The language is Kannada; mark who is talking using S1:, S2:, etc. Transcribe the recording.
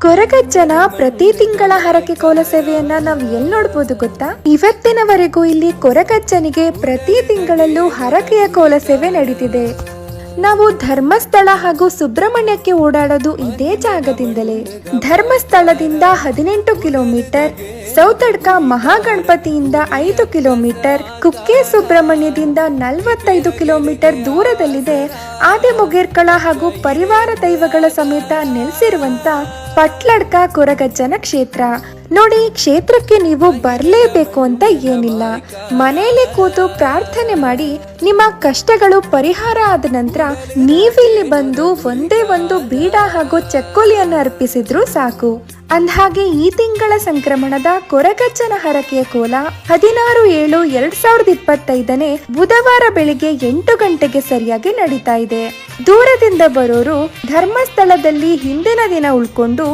S1: ಕೊರಗಜ್ಜನ ಪ್ರತಿ ತಿಂಗಳ ಹರಕೆ ಕೋಲ ಸೇವೆಯನ್ನ ನಾವು ಎಲ್ಲಿ ನೋಡ್ಬೋದು ಗೊತ್ತಾ? ಇವತ್ತಿನವರೆಗೂ ಇಲ್ಲಿ ಕೊರಗಜ್ಜನಿಗೆ ಪ್ರತಿ ತಿಂಗಳಲ್ಲೂ ಹರಕೆಯ ಕೋಲ ಸೇವೆ ನಡೀತಿದೆ. ನಾವು ಧರ್ಮಸ್ಥಳ ಹಾಗೂ ಸುಬ್ರಹ್ಮಣ್ಯಕ್ಕೆ ಓಡಾಡೋದು ಇದೇ ಜಾಗದಿಂದಲೇ. ಧರ್ಮಸ್ಥಳದಿಂದ 18 ಕಿಲೋಮೀಟರ್, ಸೌತಡ್ಕ ಮಹಾಗಣಪತಿಯಿಂದ 5 ಕಿಲೋಮೀಟರ್, ಕುಕ್ಕೆ ಸುಬ್ರಹ್ಮಣ್ಯದಿಂದ 45 ಕಿಲೋಮೀಟರ್ ದೂರದಲ್ಲಿದೆ ಆದಿಮುಗೇರ್ಕಳ ಹಾಗೂ ಪರಿವಾರ ದೈವಗಳ ಸಮೇತ ನೆಲೆಸಿರುವಂತ ಪಟ್ಲಡ್ಕ ಕೊರಗಜ್ಜನ ಕ್ಷೇತ್ರ. ನೋಡಿ, ಈ ಕ್ಷೇತ್ರಕ್ಕೆ ನೀವು ಬರಲೇಬೇಕು ಅಂತ ಏನಿಲ್ಲ. ಮನೆಯಲ್ಲಿ ಕೂತು ಪ್ರಾರ್ಥನೆ ಮಾಡಿ ನಿಮ್ಮ ಕಷ್ಟಗಳು ಪರಿಹಾರ ಆದ ನಂತರ ನೀವಿಲ್ಲಿ ಬಂದು ಒಂದೇ ಒಂದು ಬೀಡ ಹಾಗೂ ಚಕ್ಕೋಲಿಯನ್ನು ಅರ್ಪಿಸಿದ್ರು ಸಾಕು. ಅಂದಹಾಗೆ ಈ ತಿಂಗಳ ಸಂಕ್ರಮಣದ ಕೊರಗಜ್ಜನ ಹರಕೆಯ ಕೋಲ 16/7/2025 ಬುಧವಾರ ಬೆಳಿಗ್ಗೆ 8 ಗಂಟೆಗೆ ಸರಿಯಾಗಿ ನಡೀತಾ ಇದೆ. ದೂರದಿಂದ ಬರೋರು ಧರ್ಮಸ್ಥಳದಲ್ಲಿ ಹಿಂದಿನ ದಿನ ಉಳ್ಕೊಂಡು